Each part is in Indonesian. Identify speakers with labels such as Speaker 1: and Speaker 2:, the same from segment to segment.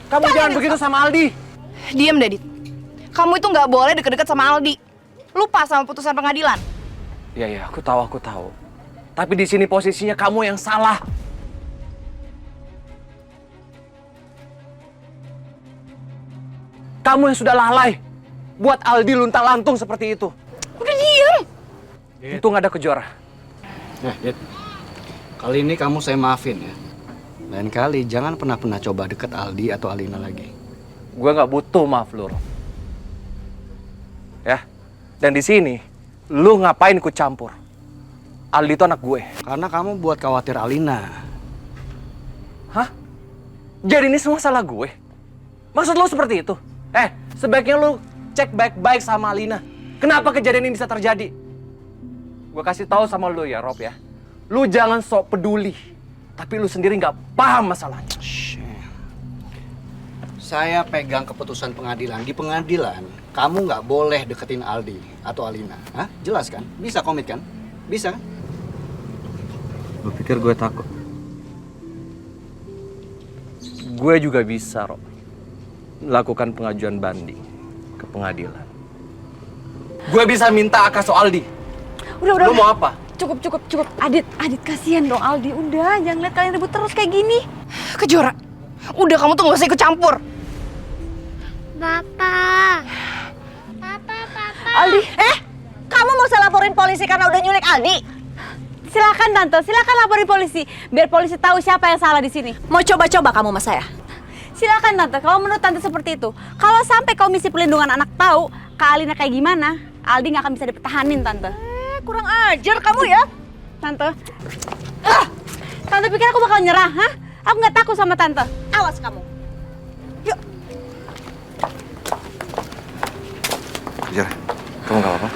Speaker 1: Kamu jangan begitu sama Aldi.
Speaker 2: Diam deh, Dit. Kamu itu nggak boleh deket-deket sama Aldi. Lupa sama putusan pengadilan.
Speaker 1: Iya, aku tahu. Tapi di sini posisinya kamu yang salah. Kamu yang sudah lalai buat Aldi luntang-lantung seperti itu.
Speaker 2: Udah diam.
Speaker 1: Untung ada Kejora.
Speaker 3: Dit. Kali ini kamu saya maafin ya. Lain kali jangan pernah coba deket Aldi atau Alina lagi.
Speaker 1: Gue nggak butuh maaf lu, Rob. Ya, dan di sini lu ngapain ikut campur? Aldi itu anak gue.
Speaker 3: Karena kamu buat khawatir Alina.
Speaker 1: Hah? Jadi ini semua salah gue? Maksud lu seperti itu? Sebaiknya lu cek baik-baik sama Alina. Kenapa kejadian ini bisa terjadi? Gue kasih tahu sama lu ya, Rob ya. Lu jangan sok peduli. Tapi lu sendiri nggak paham masalahnya.
Speaker 3: Saya pegang keputusan pengadilan. Di pengadilan, kamu nggak boleh deketin Aldi atau Alina. Hah? Jelas kan? Bisa komit kan? Bisa kan?
Speaker 1: Lu pikir gue takut? Gue juga bisa, Rob, melakukan pengajuan banding ke pengadilan. Gue bisa minta Aka soal Aldi.
Speaker 2: Udah.
Speaker 1: Lu mau apa?
Speaker 2: Cukup. Adit kasihan dong Aldi. Udah, jangan lihat kalian ribut terus kayak gini. Kejora, udah kamu tuh nggak usah ikut campur.
Speaker 4: Papa.
Speaker 2: Aldi,
Speaker 5: Kamu mau saya laporin polisi karena udah nyulik Aldi? Silakan Tante, silakan laporin polisi. Biar polisi tahu siapa yang salah di sini.
Speaker 6: Mau coba-coba kamu sama saya?
Speaker 5: Silakan Tante, kalau menurut Tante seperti itu. Kalau sampai Komisi Pelindungan Anak tahu Kak Alina kayak gimana, Aldi nggak akan bisa dipertahanin Tante. Kurang ajar kamu ya, Tante. Tante pikir aku bakal nyerah, hah? Aku nggak takut sama Tante. Awas kamu. Yuk.
Speaker 1: Kejar, kamu nggak apa-apa?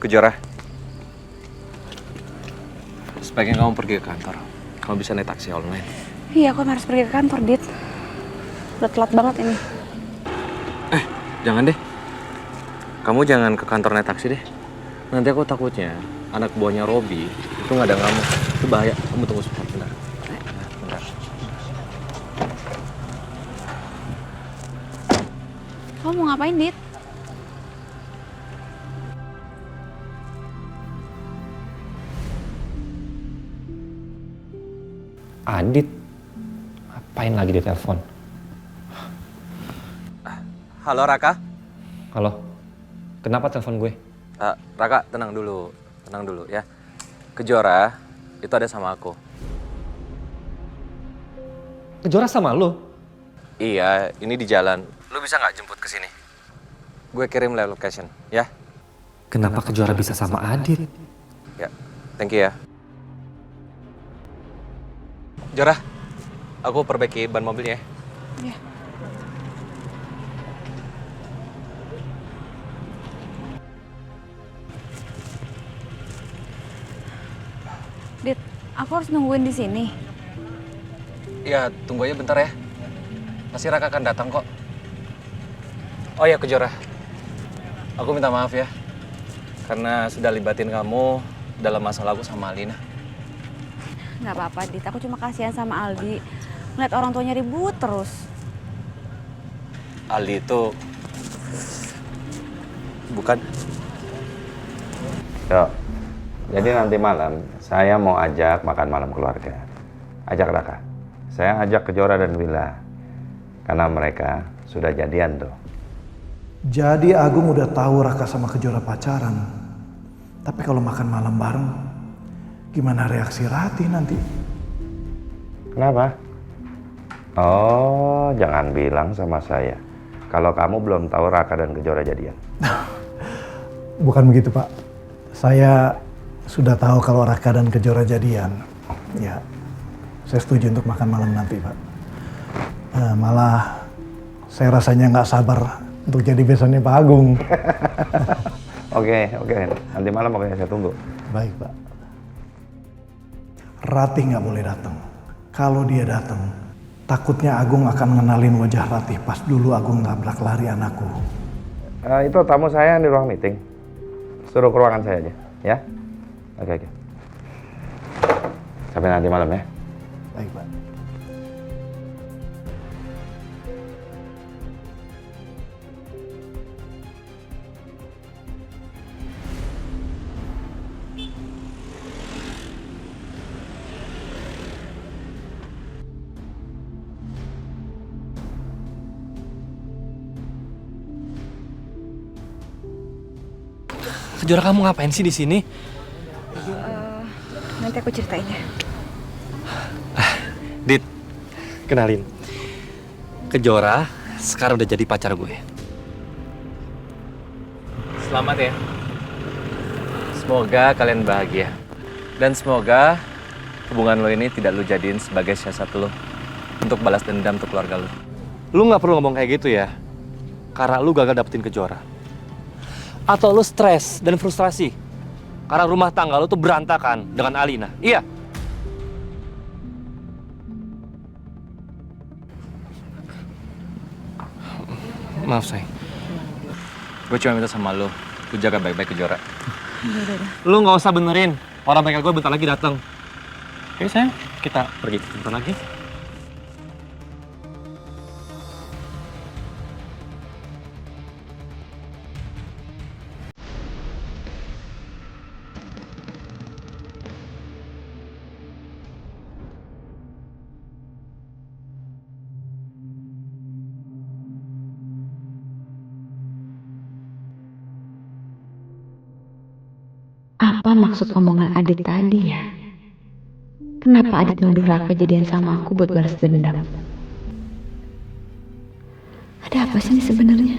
Speaker 1: Kejora, sebaiknya kamu pergi ke kantor. Kamu bisa naik taksi online.
Speaker 5: Iya, aku harus pergi ke kantor, Dit. Udah telat banget ini.
Speaker 1: Jangan deh. Kamu jangan ke kantor naik taksi deh. Nanti aku takutnya anak buahnya Robi itu nggak ada kamu. Itu bahaya. Kamu tunggu sebentar. Bentar.
Speaker 5: Kamu mau ngapain, Dit?
Speaker 7: Adit, ngapain lagi di telepon?
Speaker 1: Halo Raka.
Speaker 7: Halo, kenapa telepon gue?
Speaker 1: Raka, tenang dulu ya. Kejora itu ada sama aku.
Speaker 7: Kejora sama lo?
Speaker 1: Iya, ini di jalan. Lu bisa nggak jemput ke sini? Gue kirim live location, ya.
Speaker 7: Kenapa Kejora bisa sama Adit?
Speaker 1: Ya, thank you ya. Jora, aku perbaiki ban mobilnya ya.
Speaker 5: Iya. Dit, aku harus nungguin di sini.
Speaker 1: Iya, tunggu aja bentar ya. Pasti Raka akan datang kok. Oh ya, Kejora. Aku minta maaf ya. Karena sudah libatin kamu dalam masalah aku sama Alina.
Speaker 5: Nggak apa-apa, Dit. Aku cuma kasihan sama Aldi. Ngeliat orang tuanya ribut terus.
Speaker 1: Aldi itu bukan.
Speaker 8: Yo, jadi nanti malam saya mau ajak makan malam keluarga. Ajak Raka. Saya ajak Kejora dan Willa. Karena mereka sudah jadian tuh.
Speaker 9: Jadi Agung udah tahu Raka sama Kejora pacaran. Tapi kalau makan malam bareng, gimana reaksi Ratih nanti?
Speaker 8: Kenapa? Oh, jangan bilang sama saya kalau kamu belum tahu Raka dan Kejora jadian.
Speaker 9: Bukan begitu, Pak. Saya sudah tahu kalau Raka dan Kejora jadian. Ya, saya setuju untuk makan malam nanti, Pak. Malah saya rasanya nggak sabar untuk jadi besannya Pak Agung.
Speaker 8: Oke. Nanti malam pokoknya saya tunggu.
Speaker 9: Baik, Pak. Ratih nggak boleh datang. Kalau dia datang, takutnya Agung akan ngenalin wajah Ratih pas dulu Agung nabrak lari anakku.
Speaker 8: Itu tamu saya di ruang meeting. Suruh ke ruangan saya aja, ya? Oke. Sampai nanti malam ya.
Speaker 9: Baik, Pak.
Speaker 1: Kejora, kamu ngapain sih di sini?
Speaker 2: Nanti aku ceritain ya.
Speaker 1: Dit, kenalin. Kejora sekarang udah jadi pacar gue. Selamat ya. Semoga kalian bahagia. Dan semoga hubungan lo ini tidak lo jadiin sebagai siasat lo untuk balas dendam untuk keluarga lo. Lo nggak perlu ngomong kayak gitu ya, karena lo gagal dapetin Kejora. Atau lo stres dan frustrasi karena rumah tangga lo tuh berantakan dengan Alina. Iya. Maaf, sayang. Gue cuma minta sama lo jaga baik-baik Kejora. Lo nggak usah benerin. Orang bengkel gue bentar lagi datang. Oke, sayang. Kita pergi bentar lagi.
Speaker 5: Apa maksud omongan Adit tadi ya? Kenapa Adit nuduh Raka jadian sama aku buat balas dendam? Ada apa sih ini sebenarnya?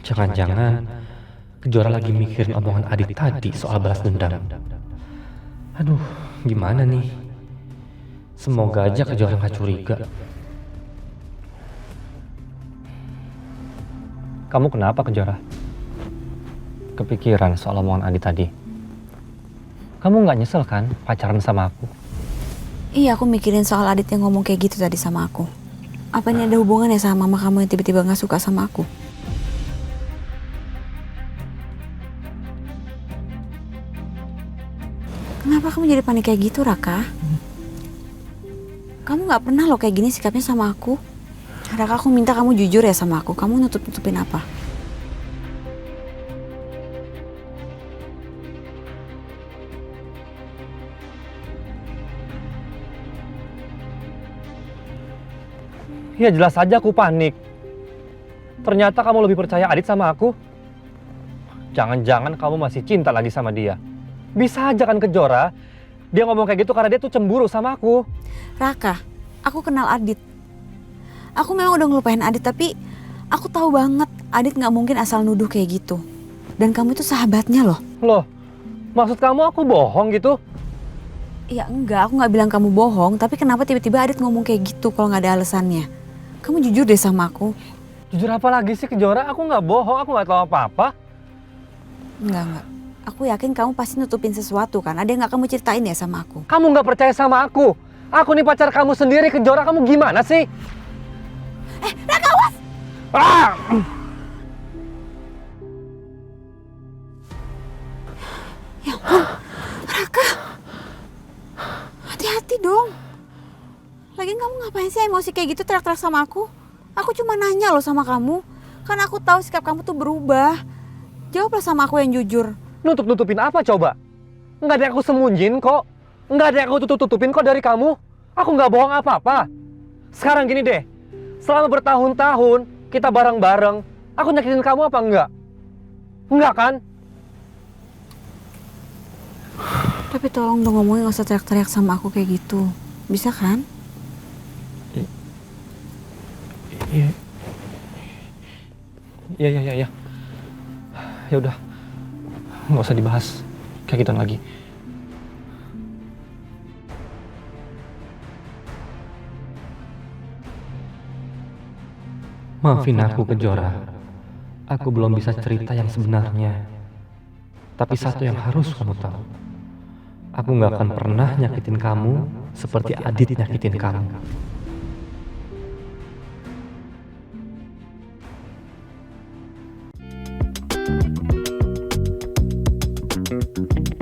Speaker 7: Jangan-jangan Kejora lagi mikirin omongan Adit tadi soal balas dendam. Aduh, gimana nih? Semoga aja Kejora nggak curiga. Kamu kenapa, Kejora? Kepikiran soal omongan Adit tadi? Kamu nggak nyesel kan pacaran sama aku?
Speaker 5: Iya, aku mikirin soal Adit yang ngomong kayak gitu tadi sama aku. Apa ini ada hubungannya sama mama kamu yang tiba-tiba gak suka sama aku? Kenapa kamu jadi panik kayak gitu, Raka? Kamu gak pernah loh kayak gini sikapnya sama aku. Raka, aku minta kamu jujur ya sama aku. Kamu nutup-nutupin apa?
Speaker 7: Ya jelas aja aku panik. Ternyata kamu lebih percaya Adit sama aku. Jangan-jangan kamu masih cinta lagi sama dia. Bisa aja kan Kejora, dia ngomong kayak gitu karena dia tuh cemburu sama aku.
Speaker 5: Raka, aku kenal Adit. Aku memang udah ngelupain Adit, tapi aku tahu banget Adit gak mungkin asal nuduh kayak gitu. Dan kamu itu sahabatnya loh.
Speaker 7: Loh, maksud kamu aku bohong gitu?
Speaker 5: Ya enggak, aku gak bilang kamu bohong, tapi kenapa tiba-tiba Adit ngomong kayak gitu kalau gak ada alasannya? Kamu jujur deh sama aku.
Speaker 7: Jujur apa lagi sih Kejora? Aku nggak bohong, aku nggak tahu apa-apa.
Speaker 5: Enggak. Aku yakin kamu pasti nutupin sesuatu kan? Ada yang gak kamu ceritain ya sama aku?
Speaker 7: Kamu nggak percaya sama aku? Aku nih pacar kamu sendiri, Kejora, kamu gimana sih?
Speaker 5: Raka, awas!
Speaker 7: Ah!
Speaker 5: Ya ampun, Raka. Hati-hati dong. Lagian kamu ngapain sih emosi kayak gitu teriak-teriak sama aku? Aku cuma nanya loh sama kamu. Kan aku tahu sikap kamu tuh berubah. Jawablah sama aku yang jujur.
Speaker 7: Nutup-nutupin apa coba? Nggak ada yang aku sembunyiin kok. Nggak ada yang aku tutup-tutupin kok dari kamu. Aku nggak bohong apa-apa. Sekarang gini deh. Selama bertahun-tahun kita bareng-bareng. Aku nyakitin kamu apa enggak? Enggak kan?
Speaker 5: Tapi tolong dong ngomongnya gak usah teriak-teriak sama aku kayak gitu. Bisa kan?
Speaker 7: Iya. Iya. Ya udah. Nggak usah dibahas kayak gitu lagi. Maafin aku Kejora. Aku belum bisa cerita yang sebenarnya. Tapi satu yang harus kamu tahu. Aku nggak akan pernah nyakitin kamu seperti Adit nyakitin kamu.
Speaker 5: Tante.